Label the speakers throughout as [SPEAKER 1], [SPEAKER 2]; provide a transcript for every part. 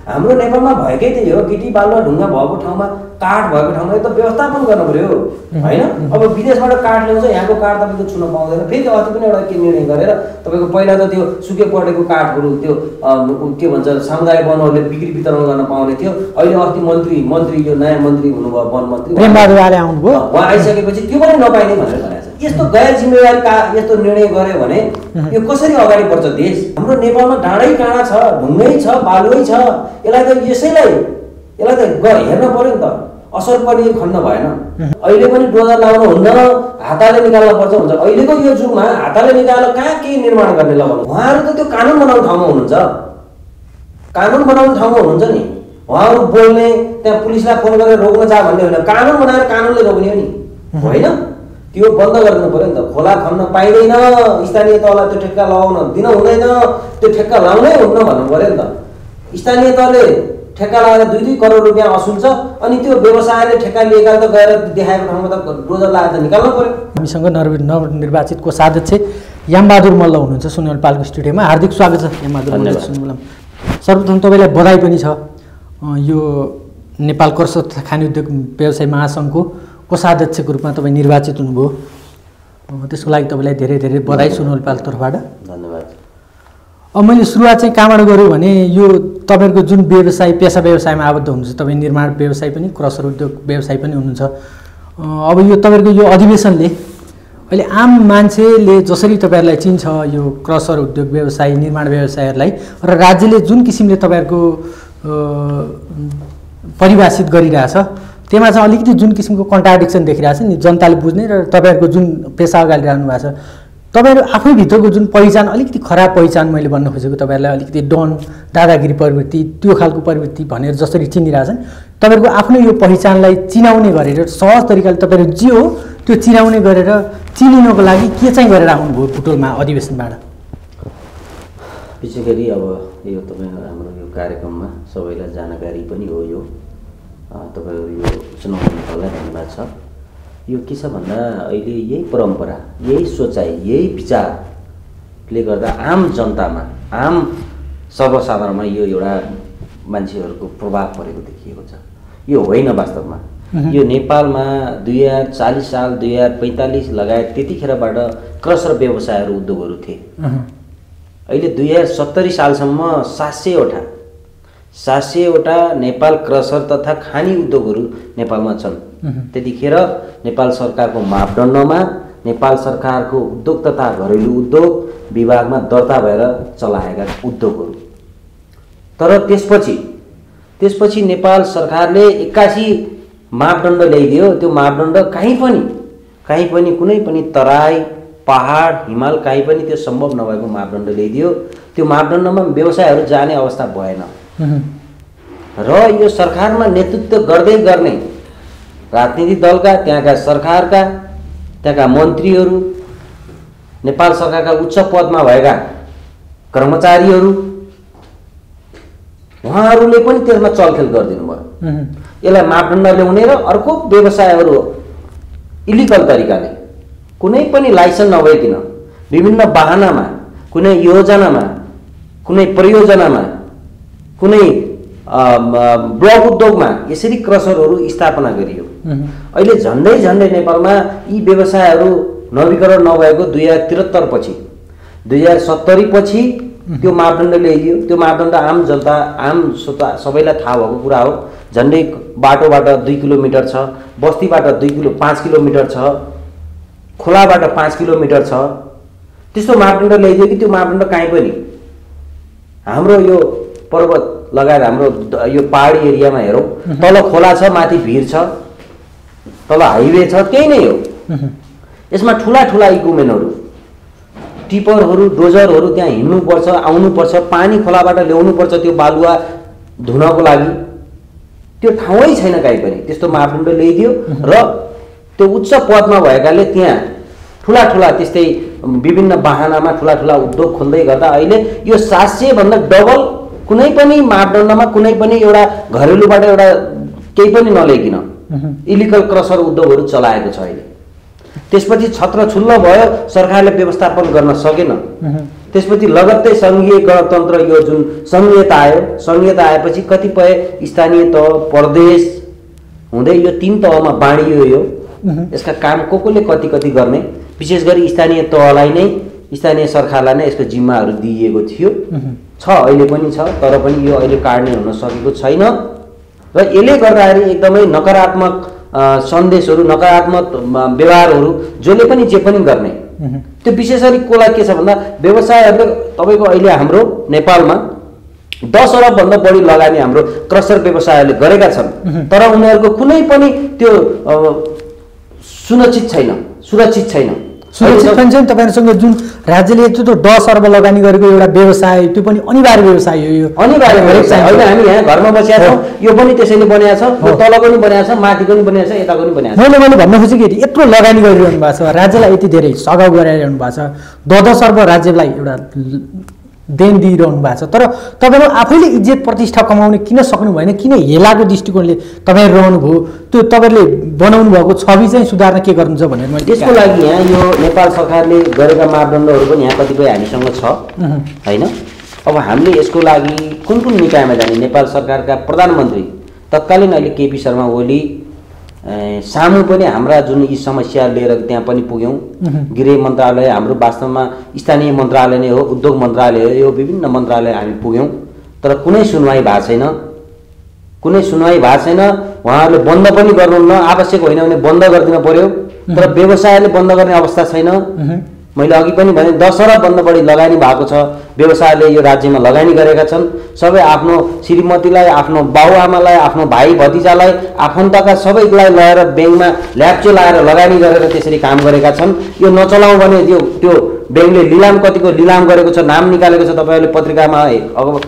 [SPEAKER 1] हाम्रो नेपालमा भएकै त्यही हो, गिटी बालुवा ढुङ्गा भएको ठाउँमा काठ भएको ठाउँमा त व्यवस्थापन गर्नु पर्यो होइन। अब विदेशबाट काठ ल्याउँछ, यहाँको काठ तपाईँको छुन पाउँदैन। फेरि अस्ति पनि एउटा के निर्णय गरेर तपाईँको पहिला त त्यो सुके परेको काठहरू त्यो के भन्छ सामुदायिक वनहरूले बिक्री वितरण गर्न पाउने थियो। अहिले अस्ति मन्त्री यो नयाँ मन्त्री हुनुभयो, वन मन्त्री
[SPEAKER 2] प्रेमबहादुर आले आउनुभयो,
[SPEAKER 1] उहाँ आइसकेपछि त्यो पनि नपाइने भनेर भनेको छ। यस्तो गैर जिम्मेवारी यस्तो निर्णय गर्यो भने यो कसरी अगाडि बढ्छ देश? हाम्रो नेपालमा डाँडै काँडा छ, ढुङ्गै छ, बालुवै छ। यसलाई त हेर्न पर्यो नि त, असर पनि खन्न भएन। अहिले पनि डोजर लाउनु हुन्न, हाताले निकाल्न पर्छ हुन्छ। अहिलेको यो जुगमा हाताले निकालेर कहाँ के निर्माण गर्ने लगाउनु? उहाँहरू त त्यो कानुन बनाउने ठाउँमा हुनुहुन्छ, कानुन बनाउने ठाउँमा हुनुहुन्छ नि। उहाँहरू बोल्ने, त्यहाँ पुलिसलाई फोन गरेर रोक्न जा भन्ने होइन, कानुन बनाएर कानुनले रोक्ने हो नि, होइन? त्यो बन्द गरिदिनु पर्यो नि त। खोला खन्न पाइँदैन, स्थानीय तहलाई त्यो ठेक्का लगाउन दिन हुँदैन, त्यो ठेक्का लाउनै हुन्न भन्नु पर्यो नि त। स्थानीय तहले ठेक्का लगाएर 2-2 करोड रुपियाँ असुल्छ, अनि त्यो व्यवसायले ठेक्का लिएका त गएर देखाएको ठाउँमा त डोजर लगाएर त निकाल्नु पर्यो।
[SPEAKER 2] हामीसँग नवनिर्वाचित कोषाध्यक्ष यामबहादुर मल्ल हुनुहुन्छ सुनवलपाल्को स्टुडियोमा। हार्दिक स्वागत छ यामबहादुर मल्ल सुनवलम। सर्वप्रथम तपाईँलाई बधाई पनि छ, यो नेपाल क्रसर तथा खानी उद्योग व्यवसाय महासङ्घको कोषाध्यक्षको रूपमा तपाईँ निर्वाचित हुनुभयो, त्यसको लागि तपाईँलाई धेरै धेरै बधाई सुनवलपाल तर्फबाट।
[SPEAKER 1] धन्यवाद।
[SPEAKER 2] अब मैले सुरुवात चाहिँ कहाँबाट गऱ्यो भने यो तपाईँहरूको जुन व्यवसाय पेसा व्यवसायमा आबद्ध हुनुहुन्छ, तपाईँ निर्माण व्यवसाय पनि क्रसर उद्योग व्यवसाय पनि हुनुहुन्छ। अब यो तपाईँहरूको यो अधिवेशनले अहिले आम मान्छेले जसरी तपाईँहरूलाई चिन्छ यो क्रसर उद्योग व्यवसाय निर्माण व्यवसायहरूलाई, र राज्यले जुन किसिमले तपाईँहरूको परिभाषित गरिरहेछ त्यसमा चाहिँ अलिकति जुन किसिमको कन्ट्राडिक्सन देखिरहेछ नि जनताले बुझ्ने, र तपाईँहरूको जुन पेसा अगाडि राख्नु भएको छ, तपाईँहरू आफैभित्रको जुन पहिचान अलिकति खराब पहिचान मैले भन्न खोजेको, तपाईँहरूलाई अलिकति डन दादागिरी प्रवृत्ति त्यो खालको प्रवृत्ति भनेर जसरी चिनिरहेछन्, तपाईँहरूको आफ्नो यो पहिचानलाई चिनाउने गरेर सहज तरिकाले तपाईँहरू जे हो त्यो चिनाउने गरेर चिनिनको लागि के चाहिँ गरेर आउनुभयो बुटोलमा अधिवेशनबाट?
[SPEAKER 1] विशेष गरी अब यो तपाईँको हाम्रो यो कार्यक्रममा सबैलाई जानकारी पनि हो। यो तपाईँहरू यो सुनाउनुलाई धन्यवाद छ। यो के छ भन्दा अहिले यही परम्परा, यही सोचाइ, यही विचारले गर्दा आम जनतामा, आम सर्वसाधारणमा यो एउटा मान्छेहरूको प्रभाव परेको देखिएको छ। यो होइन वास्तवमा। यो नेपालमा 2040 साल 2045 लगायत त्यतिखेरबाट क्रसर व्यवसायहरू उद्योगहरू थिए। अहिले 2070 सालसम्म 700वटा नेपाल क्रसर तथा खानी उद्योगहरू नेपालमा छन्। त्यतिखेर नेपाल सरकारको मापदण्डमा नेपाल सरकारको उद्योग तथा घरेलु उद्योग विभागमा दर्ता भएर चलाएका उद्योगहरू। तर त्यसपछि नेपाल सरकारले 81 मापदण्ड ल्याइदियो। त्यो मापदण्ड कहीँ पनि कुनै पनि तराई, पहाड, हिमाल कहीँ पनि त्यो सम्भव नभएको मापदण्ड ल्याइदियो। त्यो मापदण्डमा व्यवसायहरू जाने अवस्था भएन। र यो सरकारमा नेतृत्व गर्दै गर्ने राजनीतिक दलका, त्यहाँका सरकारका, त्यहाँका मन्त्रीहरू, नेपाल सरकारका उच्च पदमा भएका कर्मचारीहरू, उहाँहरूले पनि त्यसमा चलखेल गरिदिनु भयो। यसलाई मापदण्ड ल्याउने र अर्को व्यवसायहरू इलिगल तरिकाले कुनै पनि लाइसेन्स नभइकन विभिन्न बाहनामा, कुनै योजनामा, कुनै परियोजनामा, कुनै ब्लक उद्योगमा यसरी क्रसरहरू स्थापना गरियो। अहिले झन्डै नेपालमा यी व्यवसायहरू नवीकरण नभएको 2073 पछि 2070 पछि त्यो मापदण्ड ल्याइदियो। त्यो मापदण्ड आम जनता, आम श्रोता सबैलाई थाहा भएको कुरा हो। झन्डै बाटोबाट 2 किलोमिटर छ, बस्तीबाट 5 किलोमिटर छ, खोलाबाट 5 किलोमिटर छ। त्यस्तो मापदण्ड ल्याइदियो कि त्यो मापदण्ड कहीँ पनि हाम्रो यो पर्वत लगाएर हाम्रो यो पहाडी एरियामा हेरौँ, तल खोला छ, माथि भिर छ, तल हाइवे छ, त्यही नै हो। यसमा ठुला इक्विपमेन्टहरू, टिपरहरू, डोजरहरू त्यहाँ हिँड्नुपर्छ, आउनुपर्छ, पानी खोलाबाट ल्याउनुपर्छ त्यो बालुवा धुनको लागि। त्यो ठाउँै छैन कहीँ पनि। त्यस्तो मापदण्ड ल्याइदियो र त्यो उच्च पदमा भएकाले त्यहाँ ठुला त्यस्तै विभिन्न बाहनामा ठुला उद्योग खोल्दै गर्दा अहिले यो 700 भन्दा डबल कुनै पनि मापदण्डमा कुनै पनि एउटा घरेलुबाट एउटा केही पनि नल्याइकन इलिगल क्रसर उद्योगहरू चलाएको छ अहिले। त्यसपछि छत्रछुल्ल भयो, सरकारले व्यवस्थापन गर्न सकेन। त्यसपछि लगत्तै सङ्घीय गणतन्त्र यो जुन सङ्घीयता आयो, सङ्घीयता आएपछि कतिपय स्थानीय तह प्रदेश हुँदै यो 3 तहमा बाँडियो। यो यसका काम कोले कति कति गर्ने, विशेष गरी स्थानीय तहलाई नै, स्थानीय सरकारलाई नै यसको जिम्माहरू दिइएको थियो। छ अहिले पनि छ, तर पनि यो अहिले कार्यान्वयन हुन सकेको छैन र यसले गर्दाखेरि एकदमै नकारात्मक सन्देशहरू, नकारात्मक व्यवहारहरू जसले पनि जे पनि गर्ने, त्यो विशेष गरी कोलाई के छ भन्दा व्यवसायहरूले तपाईँको अहिले हाम्रो नेपालमा 10 अरबभन्दा बढी लगानी हाम्रो क्रसर व्यवसायहरूले गरेका छन्, तर उनीहरूको कुनै पनि त्यो सुरक्षित छैन।
[SPEAKER 2] सुरक्षित पनि छैन। तपाईँहरूसँग जुन राज्यले यत्रो 10 अर्ब लगानी गरेको एउटा व्यवसाय, त्यो पनि अनिवार्य व्यवसाय हो। यो
[SPEAKER 1] अनिवार्य व्यवसाय होइन, हामी यहाँ घरमा बसेका छौँ, यो पनि त्यसैले बनाएको छ, यो तलको पनि बनाएको छ, माथिको पनि बनाएको छ, यताको पनि बनाएको छ।
[SPEAKER 2] मैले भन्न खोजेँ कि यत्रो लगानी गरिरहनु भएको छ, राज्यलाई यति धेरै सघाउ गराइरहनु भएको छ, 10 अर्ब राज्यलाई एउटा देन दिइरहनु भएको छ, तर तपाईँहरू आफैले इज्जत प्रतिष्ठा कमाउने किन सक्नु भएन? किन हेलाको दृष्टिकोणले तपाईँहरू रहनुभयो? त्यो तपाईँहरूले बनाउनु भएको छवि चाहिँ सुधार्न के गर्नुहुन्छ भनेर मैले
[SPEAKER 1] त्यसको लागि यहाँ यो नेपाल सरकारले गरेका मापदण्डहरू पनि यहाँ कतिपय हामीसँग छ होइन। अब हामीले यसको लागि कुन निकायमा जाने? नेपाल सरकारका प्रधानमन्त्री तत्कालीन अहिले केपी शर्मा ओली सामु पनि हाम्रा जुन यी समस्या लिएर त्यहाँ पनि पुग्यौँ। गृह मन्त्रालय हाम्रो वास्तवमा स्थानीय मन्त्रालय नै हो, उद्योग मन्त्रालय हो, यो विभिन्न मन्त्रालय हामी पुग्यौँ, तर कुनै सुनवाई भएको छैन। उहाँहरूले बन्द पनि गर्नुहुन्न, आवश्यक होइन भने बन्द गरिदिन पर्यो, तर व्यवसायले बन्द गर्ने अवस्था छैन। मैले अघि पनि भने 10 अरबभन्दा बढी लगानी भएको छ, व्यवसायले यो राज्यमा लगानी गरेका छन्। सबै आफ्नो श्रीमतीलाई, आफ्नो बाबुआमालाई, आफ्नो भाइ भतिजालाई, आफन्तका सबैलाई लगाएर ब्याङ्कमा ल्याप्चे लगाएर लगानी गरेर त्यसरी काम गरेका छन्। यो नचलाउँ भने त्यो ब्याङ्कले लिलाम कतिको लिलाम गरेको छ, नाम निकालेको छ, तपाईँहरूले पत्रिकामा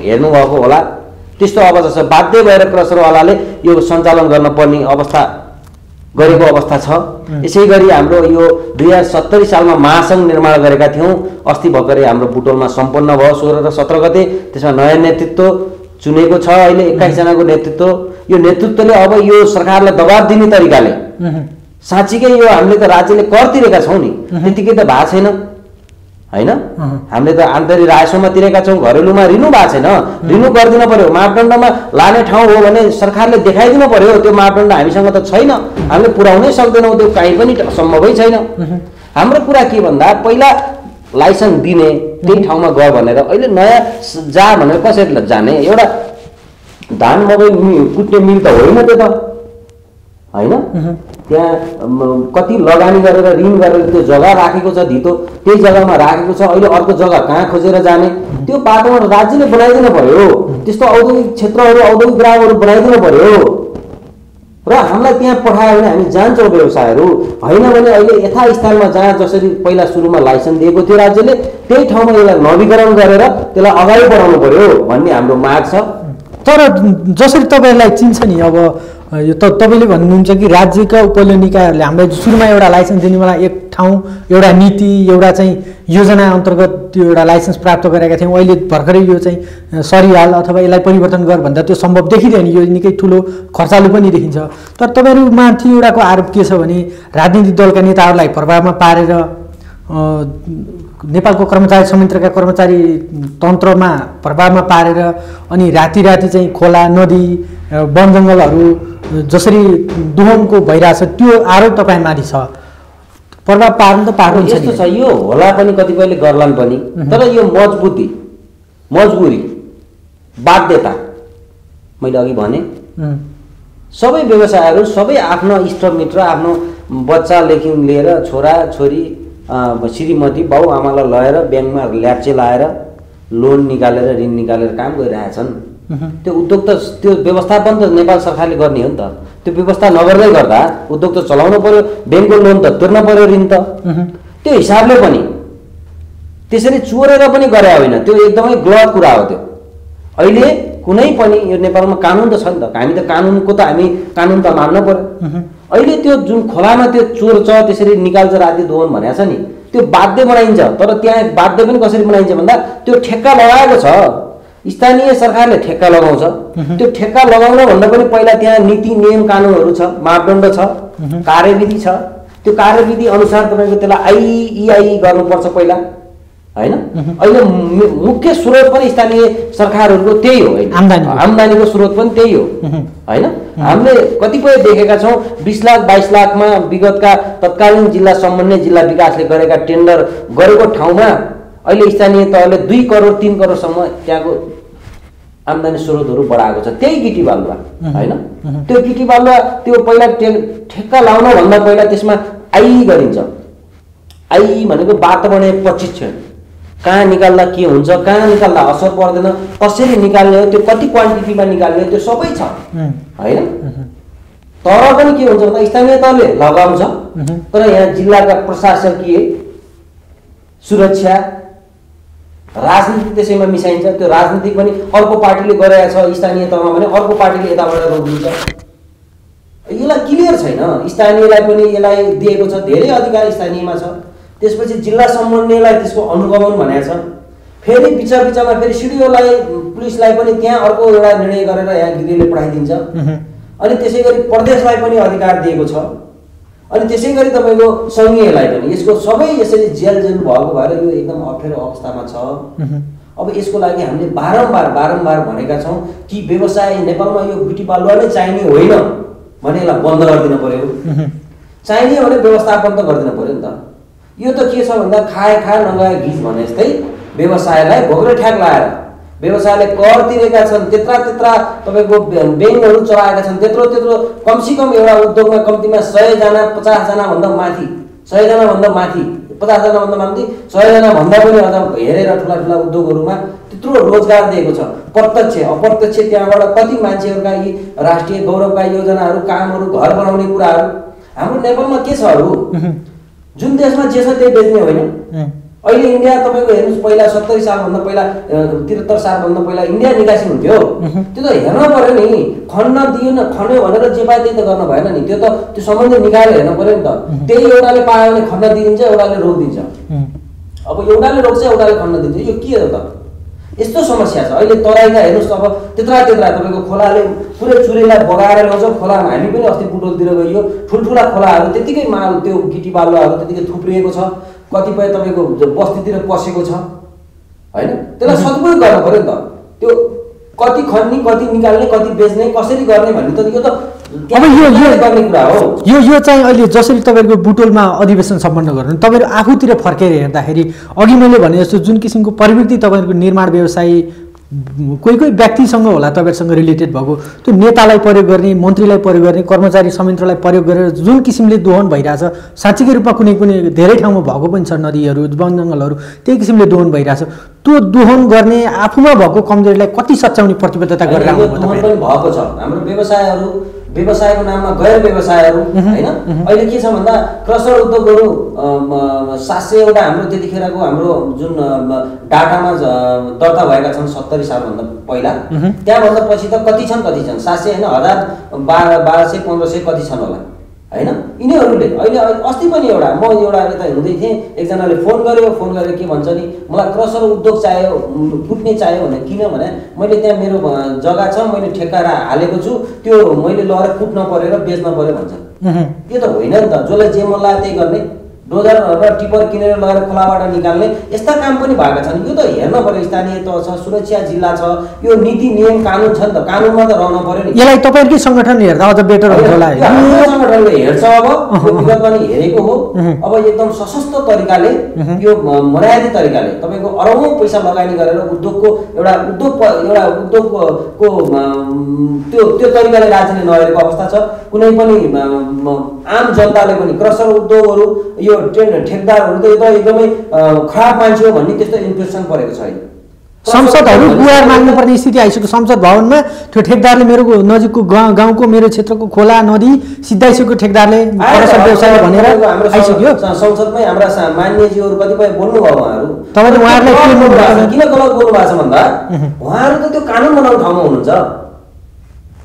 [SPEAKER 1] हेर्नुभएको होला। त्यस्तो अवस्था छ, बाध्य भएर क्रसरवालाले यो सञ्चालन गर्न पर्ने अवस्था गरेको अवस्था छ। यसै गरी हाम्रो यो 2070 सालमा महासङ्घ निर्माण गरेका थियौँ। अस्ति भर्खरै हाम्रो बुटोलमा सम्पन्न भयो 16 र 17 गते। त्यसमा नयाँ नेतृत्व चुनेको छ, अहिले 21 जनाको नेतृत्व। यो नेतृत्वले अब यो सरकारलाई दबाब दिने तरिकाले साँच्चीकै यो हामीले त राज्यले कर तिरेका छौँ नि, त्यतिकै त भएको छैन होइन। हामीले त आन्तरिक राजस्वमा तिरेका छौँ, घरेलुमा रिनु भएको छैन। रिनु गरिदिन पर्यो, मापदण्डमा लाने ठाउँ हो भने सरकारले देखाइदिनु पर्यो। त्यो मापदण्ड हामीसँग त छैन, हामीले पुर्याउनै सक्दैनौँ, त्यो कहीँ पनि सम्भवै छैन। हाम्रो कुरा के भन्दा पहिला लाइसेन्स दिने, त्यही ठाउँमा गयो भनेर अहिले नयाँ जा भनेर कसरी जाने? एउटा धान मकै कुट्ने मिल त होइन त्यो त होइन। त्यहाँ कति लगानी गरेर ऋण गरेर त्यो जग्गा राखेको छ, धितो त्यही जग्गामा राखेको छ। अहिले अर्को जग्गा कहाँ खोजेर जाने? त्यो वातावरण राज्यले बनाइदिनु पर्यो। त्यस्तो औद्योगिक क्षेत्रहरू, औद्योगिक ग्रामहरू बनाइदिनु पर्यो र हामीलाई त्यहाँ पठायो भने हामी जान्छौँ व्यवसायहरू। होइन भने अहिले यथास्थलमा जहाँ जसरी पहिला सुरुमा लाइसेन्स दिएको थियो राज्यले, त्यही ठाउँमा यसलाई नवीकरण गरेर त्यसलाई अगाडि बढाउनु पर्यो भन्ने हाम्रो माग छ।
[SPEAKER 2] तर जसरी तपाईँहरूलाई चिन्छ नि, अब यो तपाईँले भन्नुहुन्छ कि राज्यका उपल्लो निकायहरूले हामीलाई सुरुमा एउटा लाइसेन्स दिने बेला एक ठाउँ, एउटा नीति, एउटा चाहिँ योजना अन्तर्गत त्यो एउटा लाइसेन्स प्राप्त गरेका थियौँ। अहिले भर्खरै यो चाहिँ सरिहाल अथवा यसलाई परिवर्तन गर भन्दा त्यो सम्भव देखिँदैन, यो निकै ठुलो खर्चालु पनि देखिन्छ। तर तपाईँहरूमाथि एउटाको आरोप के छ भने राजनीतिक दलका नेताहरूलाई प्रभावमा पारेर नेपालको कर्मचारी संयन्त्रका कर्मचारी तन्त्रमा प्रभावमा पारेर अनि राति चाहिँ खोला, नदी, वन जङ्गलहरू जसरी दोहनको भइरहेछ, त्यो आरोप तपाईँमाथि छ। प्रभाव पार्नु त पार्नु
[SPEAKER 1] यस्तो छ, यो होला पनि कतिपयले गर्लान् पनि, तर यो मजबुरी, बाध्यता, मैले अघि भने सबै व्यवसायहरू सबै आफ्नो इष्टमित्र, आफ्नो बच्चादेखि लिएर छोरा छोरी, श्रीमती बाउ आमालाई लगेर ब्याङ्कमा ल्याप्चे लाएर लोन निकालेर ऋण निकालेर काम गरिरहेछन्। त्यो उद्योग त त्यो व्यवस्थापन त नेपाल सरकारले गर्ने हो नि त। त्यो व्यवस्था नगर्दै गर्दा उद्योग त चलाउनु पर्यो, ब्याङ्कको लोन त तिर्न पर्यो, ऋण त। त्यो हिसाबले पनि त्यसरी चोरेर पनि गरे होइन, त्यो एकदमै गलत कुरा हो। त्यो अहिले कुनै पनि यो नेपालमा कानुन त छ नि त, हामी त कानुनको त हामी कानुन त मान्नु पर्यो। अहिले त्यो जुन खोलामा त्यो चोर छ त्यसरी निकाल्छ राति दोहन भनेको छ नि, त्यो बाध्य बनाइन्छ। तर त्यहाँ बाध्य पनि कसरी बनाइन्छ भन्दा त्यो ठेक्का लगाएको छ, स्थानीय सरकारले ठेक्का लगाउँछ। त्यो ठेक्का लगाउन भन्दा पनि पहिला त्यहाँ नीति नियम कानुनहरू छ, मापदण्ड छ, कार्यविधि छ। त्यो कार्यविधि अनुसार तपाईँको त्यसलाई आइई गर्नुपर्छ पहिला। होइन। अहिले मुख्य स्रोत पनि स्थानीय सरकारहरूको त्यही हो, आम्दानीको स्रोत पनि त्यही हो होइन। हामीले कतिपय देखेका छौँ 20 लाख 22 लाखमा विगतका तत्कालीन जिल्ला समन्वय जिल्ला विकासले गरेका टेन्डर गरेको ठाउँमा अहिले स्थानीय तहले 2 करोड 3 करोडसम्म त्यहाँको आम्दानी स्रोतहरू बढाएको छ। त्यही गिटी बालुवा होइन। त्यो गिटी बालुवा त्यो पहिला ठेक्का लाउनभन्दा पहिला त्यसमा आई गरिन्छ। आई भनेको वातावरणीय प्रशिक्षण, कहाँ निकाल्दा के हुन्छ, कहाँ निकाल्दा असर पर्दैन, कसरी निकाल्ने हो, त्यो कति क्वान्टिटीमा निकाल्ने हो, त्यो सबै छ होइन। तर पनि के हुन्छ भन्दा स्थानीय तहले लगाउँछ, तर यहाँ जिल्लाका प्रशासकीय सुरक्षा राजनीति त्यसैमा मिसाइन्छ। त्यो राजनीति पनि अर्को पार्टीले गरेको छ स्थानीय तहमा भने अर्को पार्टीले यताबाट रोकिन्छ। यसलाई क्लियर छैन। स्थानीयलाई पनि यसलाई दिएको छ, धेरै अधिकार स्थानीयमा छ। त्यसपछि जिल्ला समन्वयलाई त्यसको अनुगमन भनेको छ। फेरि बिचमा फेरि सिडिओलाई पुलिसलाई पनि त्यहाँ अर्को एउटा निर्णय गरेर यहाँ गिरीले पठाइदिन्छ। अनि त्यसै गरी प्रदेशलाई पनि अधिकार दिएको छ। अनि त्यसै गरी तपाईँको सङ्घीयलाई पनि। यसको सबै यसरी जेल भएको भएर यो एकदम अप्ठ्यारो अवस्थामा छ। अब यसको लागि हामीले बारम्बार भनेका छौँ कि व्यवसाय नेपालमा यो गिटी बालुवा नै चाहिने होइन भने यसलाई बन्द गरिदिनु पर्यो। चाहिने भने व्यवस्थापन त गरिदिनु पर्यो नि त। यो त के छ भन्दा खाए नगए घिज भने जस्तै व्यवसायलाई भोग्रे ठ्याक लाएर व्यवसायले कर तिरेका छन्, त्यत्रा तपाईँको ब्याङ्कहरू चलाएका छन्, त्यत्रो कमसेकम एउटा उद्योगमा कम्तीमा 100 जना 50 जनाभन्दा माथि 100 जनाभन्दा माथि 50 जनाभन्दा माथि 100 जनाभन्दा पनि अझ हेरेर ठुला उद्योगहरूमा त्यत्रो रोजगार दिएको छ। प्रत्यक्ष अप्रत्यक्ष त्यहाँबाट कति मान्छेहरूका यी राष्ट्रिय गौरवका योजनाहरू, कामहरू, घर बनाउने कुराहरू हाम्रो नेपालमा के छ अरू? जुन देशमा जे छ त्यही बेच्ने होइन। अहिले इन्डिया तपाईँको हेर्नुहोस्, पहिला 70 सालभन्दा पहिला 73 सालभन्दा पहिला इन्डिया निकासी हुन्थ्यो। त्यो त हेर्न पर्यो नि, खन्न दिएन, खन्यो भनेर जे पाए त्यही त गर्न भएन नि। त्यो सम्बन्ध निकालेर हेर्न पर्यो नि त। त्यही एउटाले पायो भने खन्न दिइन्छ, एउटाले रोकिदिन्छ। अब एउटाले रोक्छ, एउटाले खन्न दिन्छ, यो के हो त? यस्तो समस्या छ अहिले तराईका। हेर्नुहोस् अब त्यत्रा तपाईँको खोलाले पुरै चुरेलाई बगाएर ल्याउँछ। खोलामा हामी पनि अस्ति बुटोलतिर गइयो, ठुल्ठुला खोलाहरू त्यतिकै माल त्यो गिटी बालुवाहरू त्यतिकै थुप्रिएको छ। कतिपय तपाईँको बस्तीतिर पसेको छ होइन। त्यसलाई सदुपयोग गर्नु पर्यो नि त। त्यो कति खन्ने, कति निकाल्ने, कति बेच्ने, कसरी गर्ने भन्ने त यो त
[SPEAKER 2] अब यो
[SPEAKER 1] गर्ने कुरा हो।
[SPEAKER 2] यो चाहिँ अहिले जसरी तपाईँको बुटोलमा अधिवेशन सम्पन्न गर्नु, तपाईँहरू आफूतिर फर्केर हेर्दाखेरि अघि मैले भने जस्तो जुन किसिमको प्रवृत्ति तपाईँहरूको निर्माण व्यवसायी कोही व्यक्तिसँग होला तपाईँहरूसँग रिलेटेड भएको, त्यो नेतालाई प्रयोग गर्ने, मन्त्रीलाई प्रयोग गर्ने, कर्मचारी संयन्त्रलाई प्रयोग गरेर जुन किसिमले दोहन भइरहेछ, साँच्चीकै रूपमा कुनै धेरै ठाउँमा भएको पनि छ, नदीहरू, वन जङ्गलहरू त्यही किसिमले दोहन भइरहेछ। त्यो दोहन गर्ने आफूमा भएको कमजोरीलाई कति सच्याउने प्रतिबद्धता गरेर
[SPEAKER 1] भएको छ। हाम्रो व्यवसायको नाममा गैर व्यवसायहरू होइन। अहिले के छ भन्दा क्रसर उद्योगहरू 700 हाम्रो त्यतिखेरको हाम्रो जुन डाटामा दर्ता भएका छन् 70 सालभन्दा पहिला, त्यहाँभन्दा पछि त कति छन् 700 होइन, 1000 1200 1500 कति छन् होला होइन। यिनीहरूले अहिले अस्ति पनि म एउटा यता हिँड्दै थिएँ, एकजनाले फोन गरेर के भन्छ नि, मलाई क्रसर उद्योग चाहियो, फुट्ने चाहियो भने। किनभने मैले त्यहाँ मेरो जग्गा छ, मैले ठेक्का हालेको छु, त्यो मैले लगेर कुट्न पर्यो र बेच्न पर्यो भन्छ। यो त होइन नि त। जसलाई जे मन लाग्यो त्यही गर्ने, डोजर र टिपर किनेर लगेर खोलाबाट निकाल्ने यस्ता काम पनि भएका छन्। यो त हेर्न पर्यो। स्थानीय तह छ, सुरक्षा जिल्ला छ, यो नीति नियम कानुन छ नि त। कानुनमा त रहन पर्यो नि।
[SPEAKER 2] यसलाई तपाईँकै सङ्गठन हेर्दा अझ बेटर हुन्छ होला।
[SPEAKER 1] सङ्गठनले हेर्छ, अब विगतमा नि हेरेको हो। अब एकदम सशक्त तरिकाले, यो मर्यादित तरिकाले तपाईँको अरबौँ पैसा लगानी गरेर उद्योगको एउटा उद्योगको त्यो तरिकाले राज्यले नहेरेको अवस्था छ। कुनै पनि आम जनताले पनि क्रसर उद्योगहरू, यो ठेकदारहरू त एकदमै खराब मान्छे हो भन्ने त्यस्तो इम्प्रेसन परेको छैन।
[SPEAKER 2] संसदहरू गुहार माग्नुपर्ने स्थिति आइसक्यो। संसद भवनमा त्यो ठेकदारले मेरो नजिकको गाउँको मेरो क्षेत्रको खोला नदी सिधाइसक्यो, ठेकदारले व्यवसाय भनेर आइसक्यो।
[SPEAKER 1] संसदमै हाम्रा मान्यजीहरू कतिपय बोल्नुभयो। उहाँहरू
[SPEAKER 2] तपाईँले उहाँहरूलाई
[SPEAKER 1] किन गलत बोल्नु भएको छ भन्दा उहाँहरू त त्यो कानुन बनाउने ठाउँमा हुनुहुन्छ।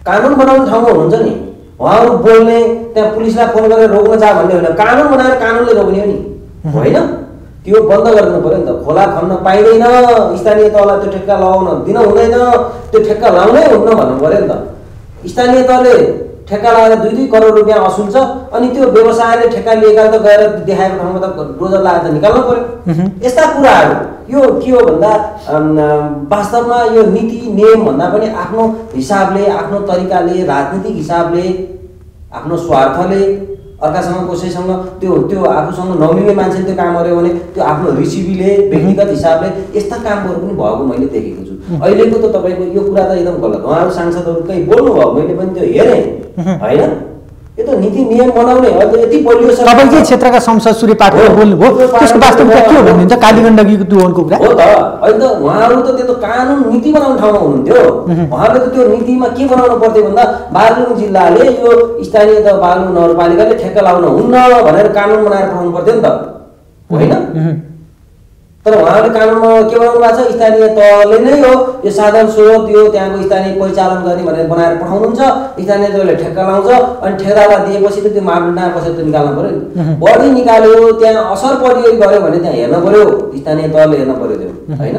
[SPEAKER 1] कानुन बनाउने ठाउँमा हुनुहुन्छ नि। उहाँहरू बोल्ने, त्यहाँ पुलिसलाई फोन गरेर रोक्न जा भन्ने होइन, कानुन बनाएर कानुनले रोक्ने हो नि होइन। त्यो बन्द गरिदिनु पर्यो नि त। खोला खन्न पाइँदैन, स्थानीय तहलाई त्यो ठेक्का लगाउन दिन हुँदैन, त्यो ठेक्का लाउनै हुन्न भन्नु पर्यो नि त। स्थानीय तहले ठेक्का लगाएर 2-2 करोड रुपियाँ असुल छ अनि त्यो व्यवसायले ठेक्का लिएका त गएर देखाएको ठाउँमा त डोजर लगाएर त निकाल्नु पर्यो। यस्ता कुराहरू यो के हो भन्दा वास्तवमा यो नीति नियम भन्दा पनि आफ्नो हिसाबले आफ्नो तरिकाले राजनीतिक हिसाबले आफ्नो स्वार्थले अर्कासँग कसैसँग त्यो आफूसँग नमिल्ने मान्छेले त्यो काम गर्यो भने त्यो आफ्नो रिसिभीले व्यक्तिगत हिसाबले यस्ता कामहरू पनि भएको मैले देखेको छु। अहिलेको त तपाईँको यो कुरा त एकदम गलत, उहाँहरू सांसदहरू कहीँ बोल्नुभयो मैले पनि त्यो हेरेँ होइन। यो त नीति नियम बनाउने हो, यति बलियो छ।
[SPEAKER 2] तपाईँकै क्षेत्रका सांसद सूर्य पाठक बोल्नुभयो, त्यसको वास्तवमा के हो भन्नुहुन्छ कालीगण्डकीको दुहोनको कुरा
[SPEAKER 1] हो त। अहिले त उहाँहरू त त्यो त कानुन नीति बनाउने ठाउँमा हुनुहुन्थ्यो। उहाँहरूले त त्यो नीतिमा के बनाउनु पर्थ्यो भन्दा बागलुङ जिल्लाले यो स्थानीय त बागलुङ नगरपालिकाले ठेक्का लाउन हुन्न भनेर कानुन बनाएर पठाउनु पर्थ्यो नि त, होइन? तर उहाँहरूले कानुनमा के बनाउनु भएको छ, स्थानीय तहले नै हो यो साधन स्रोत यो त्यहाँको स्थानीय परिचालन गर्ने भनेर बनाएर पठाउनुहुन्छ। स्थानीय तहले ठेक्का लाउँछ अनि ठेकेदारलाई दिएपछि त त्यो मापदण्ड कसरी त निकाल्नु पर्यो नि। बढी निकाल्यो त्यहाँ असर पर्यो गऱ्यो भने त्यहाँ हेर्न पर्यो, स्थानीय तहले हेर्न पर्यो त्यो, होइन?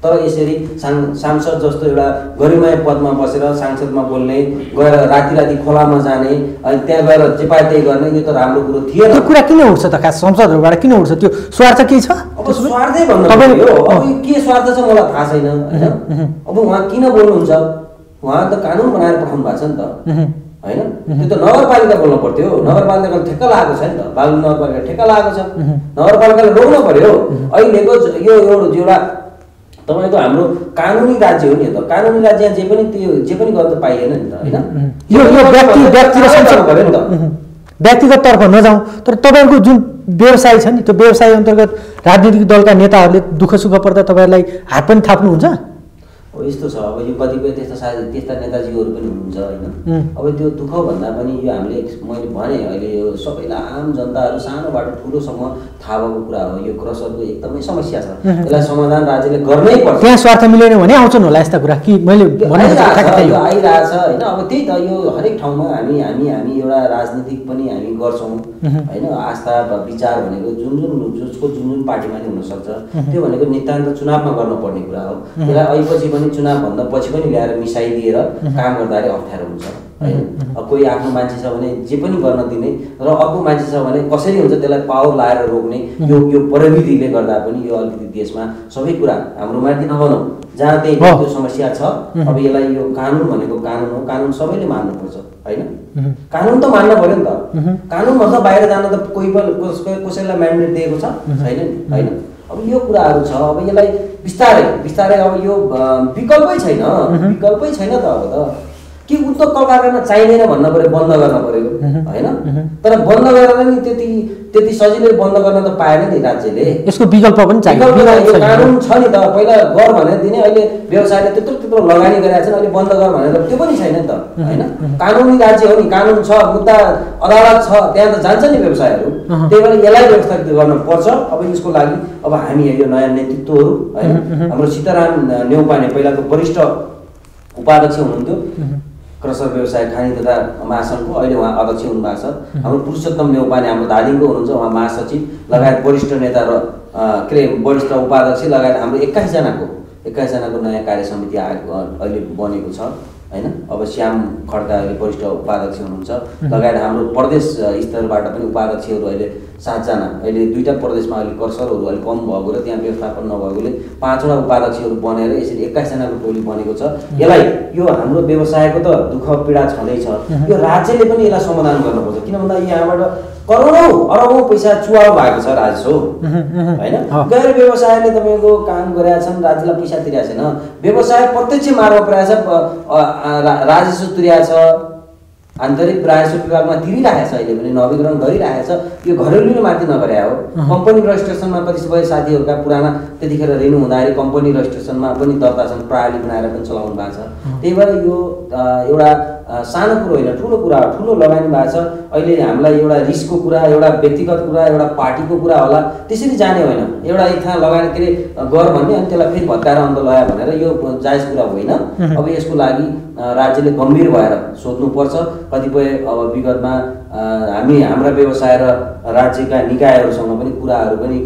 [SPEAKER 1] तर यसरी सांसद जस्तो एउटा गरिमाय पदमा बसेर सांसदमा बोल्ने, गएर राति राति खोलामा जाने अनि त्यहाँ गएर जे पाए त्यही गर्ने, यो त राम्रो कुरो थिएन।
[SPEAKER 2] त्यो कुरा किन उठ्छ त खास संसदहरूबाट किन उठ्छ? त्यो स्वार्थ के छ?
[SPEAKER 1] अब स्वार्थै भन्नु हो, अब के स्वार्थ छ मलाई थाहा छैन, होइन? अब उहाँ किन बोल्नुहुन्छ? उहाँ त कानुन बनाएर पठाउनु भएको छ नि त, होइन? त्यो त नगरपालिका बोल्नु पर्थ्यो, नगरपालिकाले ठेक्का लागेको छ नि त, बागलुङ नगरपालिका ठेक्का लागेको छ, नगरपालिकाले रोक्नु पर्यो। अहिलेको यो एउटा तपाईँको हाम्रो कानुनी राज्य हो नि त, कानुनी राज्य जे पनि गर्न पाइएन नि त, होइन?
[SPEAKER 2] यो व्यक्ति र संसद
[SPEAKER 1] भयो नि त,
[SPEAKER 2] व्यक्तिगत तर्फ नजाउँ, तर तपाईँहरूको जुन व्यवसाय छ नि त्यो व्यवसाय अन्तर्गत राजनीतिक दलका नेताहरूले दुःख सुख पर्दा तपाईँहरूलाई हात पनि थाप्नुहुन्छ?
[SPEAKER 1] अब यस्तो छ, अब यो कतिपय त्यस्ता नेताजीहरू पनि हुनुहुन्छ, होइन? अब त्यो दुःख भन्दा पनि यो हामीले मैले भने अहिले यो सबैलाई आम जनताहरू सानोबाट ठुलोसम्म थाहा भएको कुरा हो। यो क्रसरको एकदमै समस्या छ, यसलाई समाधान राज्यले गर्नै पर्छ।
[SPEAKER 2] त्यहाँ स्वार्थ मिलेन भने आउँछन् होला यस्ता कुरा कि मैले
[SPEAKER 1] आइरहेछ, होइन? अब त्यही त यो हरेक ठाउँमा हामी एउटा राजनीतिक पनि हामी गर्छौँ, होइन? आस्था विचार भनेको जसको जुन पार्टीमा नि हुनसक्छ, त्यो भनेको नितान्त चुनावमा गर्नुपर्ने कुरा हो। त्यसलाई अहिलेपछि पनि चुनावभन्दा पछि पनि ल्याएर मिसाइदिएर काम गर्दाखेरि अप्ठ्यारो हुन्छ, होइन? अब कोही आफ्नो मान्छे छ भने जे पनि गर्न दिने र अर्को मान्छे छ भने कसरी हुन्छ त्यसलाई पावर लाएर रोक्ने, यो प्रविधिले गर्दा पनि यो अलिकति देशमा सबै कुरा हाम्रो माथि नभनौँ, जहाँ त्यही त्यो समस्या छ। अब यसलाई यो कानुन भनेको कानुन हो, कानुन सबैले मान्नुपर्छ, होइन? कानुन त मान्न पर्यो नि त। कानुनभन्दा बाहिर जान त कोही पनि कसैलाई म्यान्डेट दिएको छ छैन नि, होइन? अब यो कुराहरू छ। अब यसलाई बिस्तारै अब यो विकल्पै छैन त। अब त कि उद्योग कल कारखाना चाहिँदैन भन्न पर्यो, बन्द गर्न पर्यो, होइन? तर बन्द गरेर नि त्यति सजिलै बन्द गर्न त पाएन नि राज्यले।
[SPEAKER 2] यसको विकल्प पनि चाहियो,
[SPEAKER 1] कानुन छ नि त। पहिला गर भनेर दिने, अहिले व्यवसायले त्यत्रो लगानी गरेका छन्, अहिले बन्द गर भनेर त्यो पनि छैन नि त, होइन? कानुनी राज्य हो नि, कानुन छ, मुद्दा अदालत छ, त्यहाँ त जान्छ नि व्यवसायहरू। त्यही भएर यसलाई व्यवस्थित गर्न पर्छ। अब यसको लागि अब हामी यो नयाँ नेतृत्वहरू, होइन? हाम्रो सीताराम नेउपाने पहिलाको वरिष्ठ उपाध्यक्ष हुनुहुन्थ्यो क्रसर व्यवसाय खानी तथा महासङ्घको, अहिले उहाँ अध्यक्ष हुनुभएको छ। हाम्रो पुरुषोत्तम नेउपाने हाम्रो धादिङको हुनुहुन्छ, उहाँ महासचिव लगायत वरिष्ठ नेता र के अरे वरिष्ठ उपाध्यक्ष लगायत हाम्रो 21जनाको नयाँ कार्य समिति अहिले बनेको छ, होइन? अब श्याम खड्का वरिष्ठ उपाध्यक्ष हुनुहुन्छ, लगायत हाम्रो प्रदेश स्तरबाट पनि उपाध्यक्षहरू अहिले 7जना, अहिले 2टा प्रदेशमा अहिले कर्सरहरू अलिक कम भएको र त्यहाँ व्यवस्थापन नभएकोले 5वटा उपाध्यक्षहरू बनेर यसरी 21जनाको टोली बनेको छ। यसलाई यो हाम्रो व्यवसायको त दुःख पीडा छँदैछ, यो राज्यले पनि यसलाई समाधान गर्नुपर्छ। किन भन्दा यहाँबाट करोडौँ अरबौँ पैसा चुहाउ भएको छ राजस्व, होइन? गैर व्यवसायले तपाईँको काम गरेका छन्, राज्यलाई पैसा तिरेको छैन। व्यवसाय प्रत्यक्ष मार्गमा परेको छ, राजस्व तिरेको छ, आन्तरिक राजस्व विभागमा तिरिरहेको छ, अहिले पनि नवीकरण गरिरहेको छ। यो घरेलुले माथि नगरे हो। कम्पनी रजिस्ट्रेसनमा कतिपय साथीहरूका पुराना त्यतिखेर रिन्यू हुँदाखेरि कम्पनी रजिस्ट्रेसनमा पनि दर्ता छन्, प्रणाली बनाएर पनि चलाउनु भएको छ। त्यही भएर यो एउटा सानो कुरो होइन, ठुलो कुरा हो, ठुलो लगानी भएको छ। अहिले हामीलाई एउटा रिस्कको कुरा, एउटा व्यक्तिगत कुरा, एउटा पार्टीको कुरा होला, त्यसरी जाने होइन। एउटा एक ठाउँ लगानी के अरे गर भन्ने अनि त्यसलाई फेरि भत्काएर अन्त लगायो भनेर यो जायज कुरा होइन। अब यसको लागि राज्यले गम्भीर भएर सोध्नुपर्छ। कतिपय अब विगतमा हाम्रा व्यवसाय र राज्यका निकायहरूसँग पनि कुराहरू पनि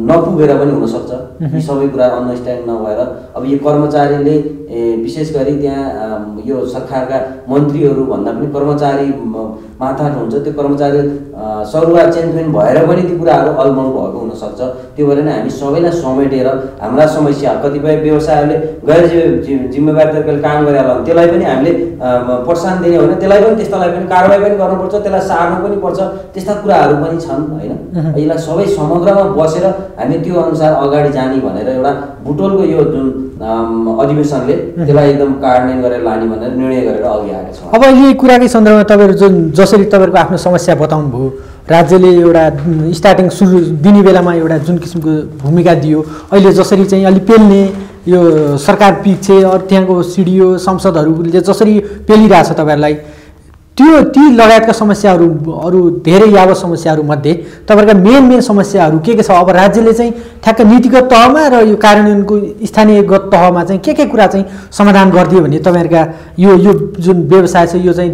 [SPEAKER 1] नपुगेर पनि हुनसक्छ। यी सबै कुरा अन्डरस्ट्यान्ड नभएर अब यो कर्मचारीले विशेष गरी त्यहाँ यो सरकारका मन्त्रीहरू भन्दा पनि कर्मचारी माथाट हुन्छ। त्यो कर्मचारी सरुवा चेन्जमेन्ट भएर पनि ती कुराहरू अलमल भएको हुनसक्छ। त्यो भएर नै हामी सबैलाई समेटेर हाम्रा समस्या कतिपय व्यवसायहरूले गैर जिम्मेवारी तरिकाले काम गरेर होला त्यसलाई पनि हामीले प्रोत्साहन दिने होइन, त्यसलाई पनि त्यस्तालाई पनि कारबाही पनि गर्नुपर्छ, त्यसलाई सार्नु पनि पर्छ। त्यस्ता कुराहरू पनि छन् होइन। यसलाई सबै समग्रमा बसेर हामी त्यो अनुसार अगाडि जाने भनेर एउटा बुटोलको यो जुन अधिवेशनले त्यसलाई एकदम कार्यान्वयन गरेर लाने भनेर निर्णय गरेर अघि आएका छौँ।
[SPEAKER 2] अब यो कुराकै सन्दर्भमा तपाईँहरू जसरी तपाईँहरूको आफ्नो समस्या बताउनु भयो, राज्यले एउटा स्टार्टिङ सुरु दिने बेलामा एउटा जुन किसिमको भूमिका दियो, अहिले जसरी चाहिँ अलि पेल्ने यो सरकार पिछे अरू त्यहाँको सिडिओ सांसदहरूले जसरी पेलिरहेछ तपाईँहरूलाई, ती लगायतका समस्याहरू अरू धेरै यावत समस्याहरूमध्ये तपाईँहरूका मेन समस्याहरू के छ? अब राज्यले चाहिँ ठ्याक्क नीतिगत तहमा र यो कार्यान्वयनको स्थानीयगत तहमा चाहिँ के कुरा चाहिँ समाधान गरिदियो भने तपाईँहरूका यो जुन व्यवसाय छ यो चाहिँ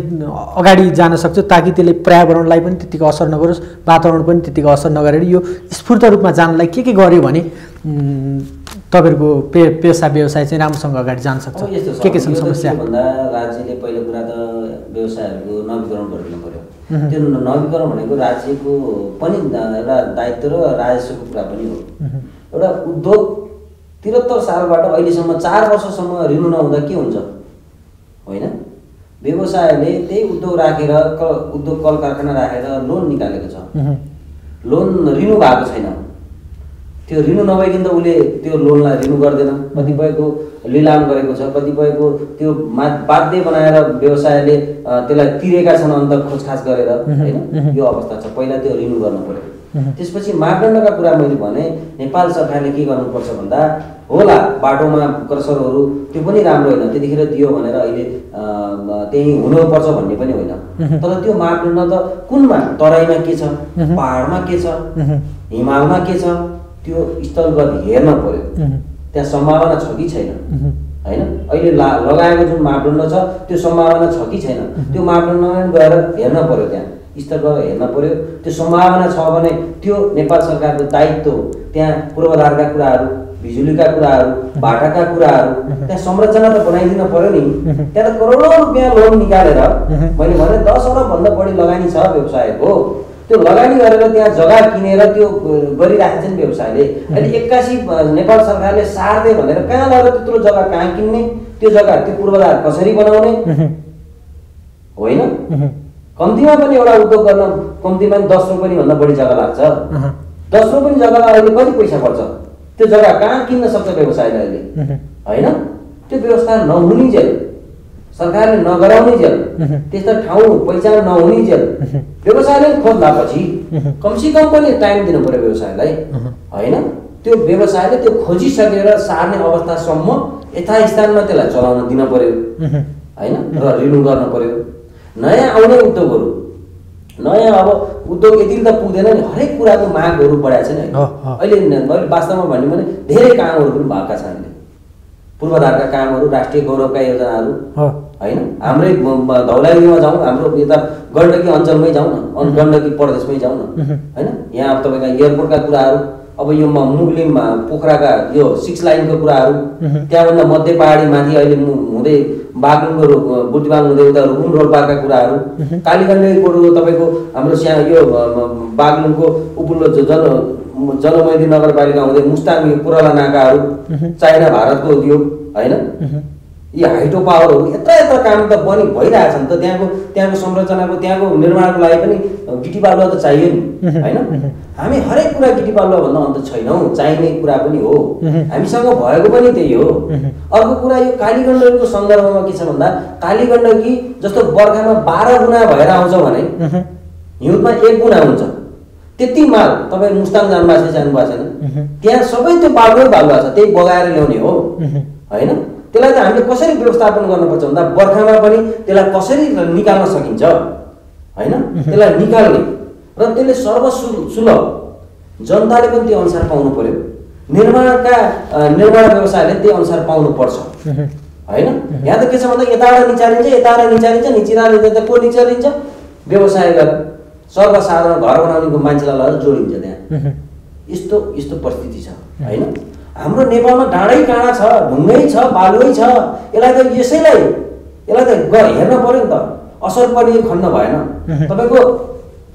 [SPEAKER 2] अगाडि जान सक्छ, ताकि त्यसले पर्यावरणलाई पनि त्यतिको असर नगरोस्, वातावरण पनि त्यतिको असर नगरेर यो स्फूर्त रूपमा जानलाई के गर्यो भने तपाईँहरूको पेसा व्यवसाय चाहिँ राम्रोसँग अगाडि जान सक्छ? के छन् समस्या?
[SPEAKER 1] भन्दा राज्यले पहिलो कुरा त व्यवसायहरूको नवीकरण गरिदिनु पर्यो। त्यो नवीकरण भनेको राज्यको पनि एउटा दायित्व र राजस्वको कुरा पनि हो। एउटा उद्योग 73 सालबाट अहिलेसम्म 4 वर्षसम्म ऋण नहुँदा के हुन्छ होइन? व्यवसायले त्यही उद्योग राखेर उद्योग कल कारखाना राखेर लोन निकालेको छ, लोन रिन्यू भएको छैन। त्यो रिन्यू नभइकन त उसले त्यो लोनलाई रिन्यू गर्दैन। कतिपयको लिलाम गरेको छ, कतिपयको त्यो बाध्य बनाएर व्यवसायले त्यसलाई तिरेका छन् अन्त खोजखाज गरेर होइन। यो अवस्था छ, पहिला त्यो रिन्यू गर्नु पर्यो। त्यसपछि मापदण्डका कुरा मैले भने नेपाल सरकारले के गर्नुपर्छ भन्दा होला बाटोमा क्रसरहरू त्यो पनि राम्रो होइन, त्यतिखेर दियो भनेर अहिले त्यही हुनुपर्छ भन्ने पनि होइन। तर त्यो मापदण्ड त कुनमा, तराईमा के छ, पहाडमा के छ, हिमालमा के छ, त्यो स्थलगत हेर्न पर्यो। त्यहाँ सम्भावना छ कि छैन होइन? अहिले लगाएको जुन मापदण्ड छ त्यो सम्भावना छ कि छैन, त्यो मापदण्डमा गएर हेर्न पर्यो, त्यहाँ स्थलगत हेर्न पर्यो। त्यो सम्भावना छ भने त्यो नेपाल सरकारको दायित्व हो। त्यहाँ पूर्वाधारका कुराहरू, बिजुलीका कुराहरू, बाटाका कुराहरू, त्यहाँ संरचना त बनाइदिन पर्यो नि। त्यहाँ त करोडौँ रुपियाँ लोन निकालेर मैले भने 10 अरबभन्दा बढी लगानी छ व्यवसायको। त्यो लगानी गरेर त्यहाँ जग्गा किनेर त्यो गरिराखेको छ नि व्यवसायले। अहिले 81 नेपाल सरकारले सार्दे भनेर कहाँ लगेर त्यत्रो जग्गा कहाँ किन्ने, त्यो जग्गा त्यो पूर्वाधार कसरी बनाउने होइन? कम्तीमा पनि एउटा उद्योग गर्न कम्तीमा 10 रुपियाँ भन्दा बढी जग्गा लाग्छ। 10 रुपियाँ जग्गालाई अहिले कति पैसा पर्छ? त्यो जग्गा कहाँ किन्न सक्छ व्यवसायले अहिले होइन? त्यो व्यवस्था नहुने जेल, सरकारले नगराउने जेल, त्यस्ता ठाउँ पहिचान नहुने जेल व्यवसायले खोज्दापछि कमसेकम पनि टाइम दिनु पर्यो व्यवसायलाई होइन? त्यो व्यवसायले त्यो खोजिसकेर सार्ने अवस्थासम्म यथास्थानमा त्यसलाई चलाउन दिन पर्यो होइन? र रिन्यू गर्न पर्यो। नयाँ आउने उद्योगहरू, नयाँ अब उद्योग यति त पुग्दैन नि, हरेक कुराको मागहरू बढाएको छ नि अहिले। वास्तवमा भन्यो भने धेरै कामहरू पनि भएका छन् अहिले, पूर्वाधारका कामहरू, राष्ट्रिय गौरवका योजनाहरू होइन? हाम्रै धौलागिरीमा जाउँ, हाम्रो यता गण्डकी अञ्चलमै जाउँ न, गण्डकी प्रदेशमै जाउँ न होइन? यहाँ अब तपाईँका एयरपोर्टका कुराहरू, अब यो मुगलिम पोखराका यो 6 लाइनको कुराहरू, त्यहाँभन्दा मध्य पहाडी माथि अहिले हुँदै बागलुङको बुद्धिवाङ हुँदै उता रुकुम रोल्पाका कुराहरू, कालीगण्डकीको तपाईँको हाम्रो यो बागलुङको उपल्लो जनमैदी नगरपालिका हुँदै मुस्ताङ पुराला नाकाहरू, चाइना भारतको यो होइन? यी हाइड्रो पावरहरू यत्र काम त भइरहेछन् त। त्यहाँको संरचनाको, त्यहाँको निर्माणको लागि पनि गिटी बालुवा त चाहियो नि होइन? हामी हरेक कुरा गिटी बालुवा भन्दा अन्त छैनौँ, चाहिने कुरा पनि हो, हामीसँग भएको पनि त्यही हो। अर्को कुरा यो कालीगण्डकीको सन्दर्भमा के छ भन्दा कालीगण्डकी जस्तो बर्खामा 12 गुणा भएर आउँछ भने हिउँदमा 1 गुणा हुन्छ। त्यति माल तपाईँ मुस्ताङ जानुभएको छैन, त्यहाँ सबै त्यो बालुवा छ, त्यही बगाएर ल्याउने हो होइन? त्यसलाई चाहिँ हामीले कसरी व्यवस्थापन गर्नुपर्छ भन्दा बर्खामा पनि त्यसलाई कसरी निकाल्न सकिन्छ होइन? त्यसलाई निकाल्ने र त्यसले सर्वसुलभ जनताले पनि त्यो अनुसार पाउनु पर्यो, निर्माण व्यवसायले त्यो अनुसार पाउनुपर्छ होइन? यहाँ त के छ भन्दा यताबाट निचालिन्छ, यताबाट निचालिन्छ, निचिँदा को निचालिन्छ? व्यवसाय गर सर्वसाधारण घर बनाउनेको मान्छेलाई लगेर जोडिन्छ त्यहाँ। यस्तो यस्तो परिस्थिति छ होइन। हाम्रो नेपालमा डाँडै काँडा छ, ढुङ्गै छ, बालुवै छ। यसलाई त हेर्न पर्यो नि त, असर पर्ने खन्न भएन। तपाईँको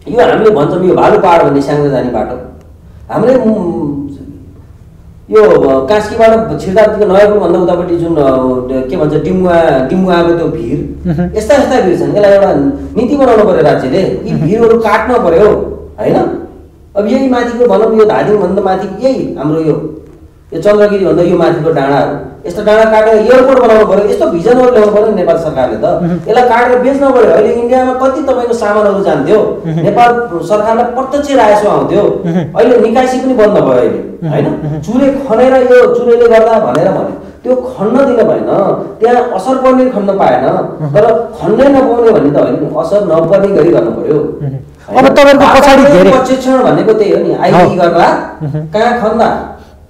[SPEAKER 1] यो हामीले भन्छौँ यो भालु पहाड भन्ने स्याङ्जा जाने बाटो, हामीले यो कास्कीबाट छिर्दाको नयाँपुरभन्दा उतापट्टि जुन के भन्छ डिम्बुवाको त्यो भिर, यस्ता यस्ता भिर छन्। यसलाई एउटा नीति बनाउनु पर्यो राज्यले, यी भिरहरू काट्न पर्यो होइन। अब यही माथिको भनौँ यो धादिङभन्दा माथि यही हाम्रो यो चन्द्रगिरीभन्दा यो माथिको डाँडाहरू, यस्तो डाँडा काटेर एयरपोर्ट बनाउनु पर्यो। यस्तो भिजनहरू ल्याउनु पर्यो नेपाल सरकारले त। यसलाई काटेर बेच्न पर्यो। अहिले इन्डियामा कति तपाईँको सामानहरू जान्थ्यो, नेपाल सरकारलाई प्रत्यक्ष राजस्व आउँथ्यो। अहिले निकासी पनि बन्द भयो अहिले होइन। चुरे खनेर यो चुरेले गर्दा भनेर भन्यो, त्यो खन्न दिन भएन, त्यहाँ असर पर्ने खन्न पाएन। तर खन्नै नपाउने भन्ने त होइन, असर नपर्ने गरी गर्नु पर्यो।
[SPEAKER 2] अब तपाईँको पछाडि धेरै
[SPEAKER 1] प्रशिक्षण भनेको त्यही हो नि। आइडी गर्दा कहाँ खन्दा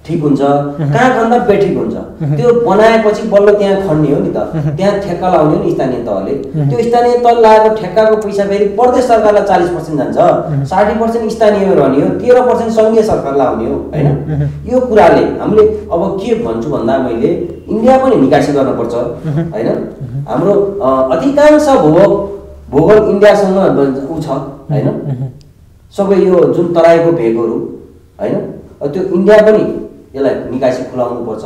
[SPEAKER 1] ठिक हुन्छ, कहाँ खन्दा बेठिक हुन्छ, त्यो बनाएपछि बल्ल त्यहाँ खन्ने हो नि त। त्यहाँ ठेक्का लाउने हो नि स्थानीय तहले। त्यो स्थानीय तह लागेको ठेक्काको पैसा फेरि प्रदेश सरकारलाई 40% जान्छ, 60% स्थानीयमा रहने हो, 13% सङ्घीय सरकारलाई आउने हो होइन। यो कुराले हामीले अब के भन्छु भन्दा मैले इन्डिया पनि निकासी गर्नुपर्छ होइन। हाम्रो अधिकांश भूगोल इन्डियासँग ऊ छ होइन। सबै यो जुन तराईको भेगहरू होइन, त्यो इन्डिया पनि यसलाई निकासी खुलाउनुपर्छ।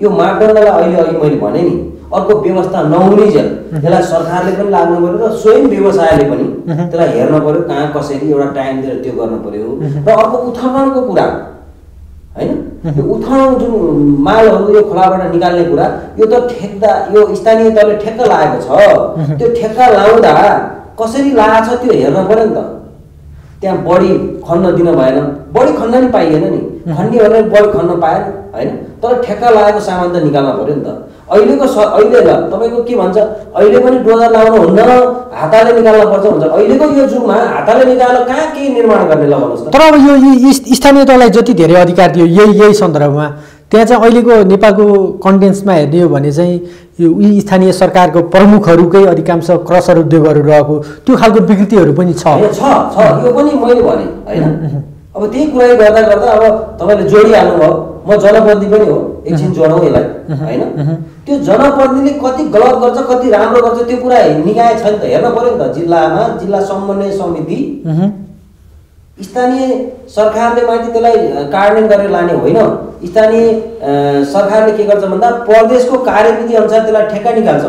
[SPEAKER 1] यो मापदण्डलाई अहिले मैले भने नि अर्को व्यवस्था नहुनेजेल यसलाई सरकारले पनि लाग्नु पर्यो र स्वयं व्यवसायले पनि त्यसलाई हेर्न पर्यो, कहाँ कसरी एउटा टाइम दिएर त्यो गर्नु पर्यो। र अर्को उत्खननको कुरा होइन, यो उत्खनन जुन मालहरू यो खोलाबाट निकाल्ने कुरा, यो त ठेक्दा यो स्थानीय तहले ठेक्का लागेको छ। त्यो ठेक्का लाउँदा कसरी लागेको छ त्यो हेर्न पर्यो नि त। त्यहाँ बढी खन्न दिन भएन, बढी खन्न नि पाइएन नि, खन्ने भनेर बढी खन्न पाएन होइन। तर ठेक्का लागेको सामान त निकाल्न पर्यो नि त। अहिले ल तपाईँको के भन्छ, अहिले पनि डोजर लाउनु हुन्न, हाताले निकाल्न पर्छ भन्छ। अहिलेको यो जुगमा हाताले निकालेर कहाँ के निर्माण गर्ने ल भन्नुहोस् त।
[SPEAKER 2] तर अब यो स्थानीय तहलाई जति धेरै अधिकार दियो यही सन्दर्भमा त्यहाँ चाहिँ अहिलेको नेपालको कन्टेन्समा हेर्ने हो भने चाहिँ यो यी स्थानीय सरकारको प्रमुखहरूकै अधिकांश क्रसर उद्योगहरू रहेको त्यो खालको विकृतिहरू पनि छ।
[SPEAKER 1] यो पनि मैले भने होइन। अब त्यही कुरा गर्दा गर्दा अब तपाईँले जोडिहाल्नुभयो, म जनप्रतिनिधि पनि हो, एकछिन जोडौँ यसलाई होइन। त्यो जनप्रतिनिधिले कति गलत गर्छ कति राम्रो गर्छ त्यो कुरा निकाय छ नि त, हेर्न पर्यो नि त। जिल्लामा जिल्ला समन्वय समिति स्थानीय सरकारले माथि त्यसलाई कार्यान्वयन गरेर लाने होइन। स्थानीय सरकारले के गर्छ भन्दा प्रदेशको कार्यविधि अनुसार त्यसलाई ठेक्का निकाल्छ।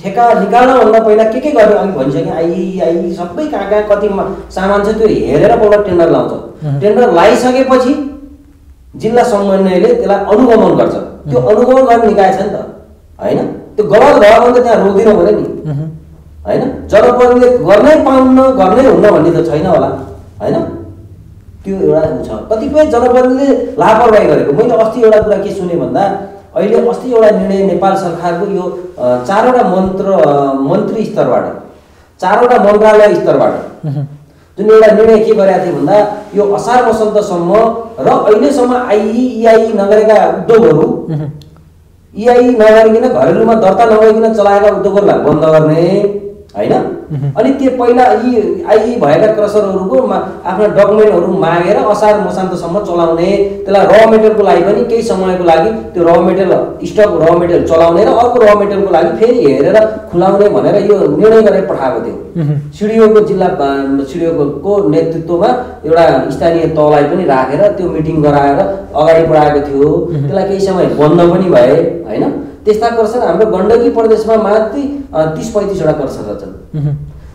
[SPEAKER 1] ठेक्का निकाल्नभन्दा पहिला के गर्ने अघि भनिसकेँ, आई सबै कहाँ कहाँ कति सामान छ त्यो हेरेर पहिला टेन्डर लाउँछ। टेन्डर लगाइसकेपछि जिल्ला समन्वयले त्यसलाई अनुगमन गर्छ। त्यो अनुगमन गर्ने निकाय छ नि त होइन। त्यो गलत भयो भने त त्यहाँ रोक्दिन पऱ्यो नि होइन। जनप्रतिनिधिले गर्नै पाउन्न गर्नै हुन्न भन्ने त छैन होला होइन। त्यो एउटा छ। कतिपय जनप्रतिनिधिले लापरवाही गरेको। मैले अस्ति एउटा कुरा के सुने भन्दा अहिले अस्ति एउटा निर्णय नेपाल सरकारको यो 4वटा मन्त्री स्तरबाट 4वटा मन्त्रालय स्तरबाट जुन एउटा निर्णय के गरेका थिए भन्दा यो असार वसन्तसम्म र अहिलेसम्म EIE नगरेका उद्योगहरू EIE नगरिकन घरेलुमा दर्ता नभइकन चलाएका उद्योगहरूलाई बन्द गर्ने होइन। अनि त्यो पहिला EIE भएका क्रसरहरूको आफ्ना डकुमेन्टहरू मागेर असार मसान्तसम्म चलाउने, त्यसलाई र मेटेरियलको लागि पनि केही समयको लागि त्यो र मेटेरियल स्टक र मेटेरियल चलाउने र अर्को र मेटेरियलको लागि फेरि हेरेर खुलाउने भनेर यो निर्णय गरेर पठाएको थियो। सिडिओको सिडिओको नेतृत्वमा एउटा स्थानीय तहलाई पनि राखेर त्यो मिटिङ गराएर अगाडि बढाएको थियो। त्यसलाई केही समय बन्द पनि भए होइन। त्यस्ता क्रसर हाम्रो गण्डकी प्रदेशमा मात्रै 30-35वटा क्रसर छन्।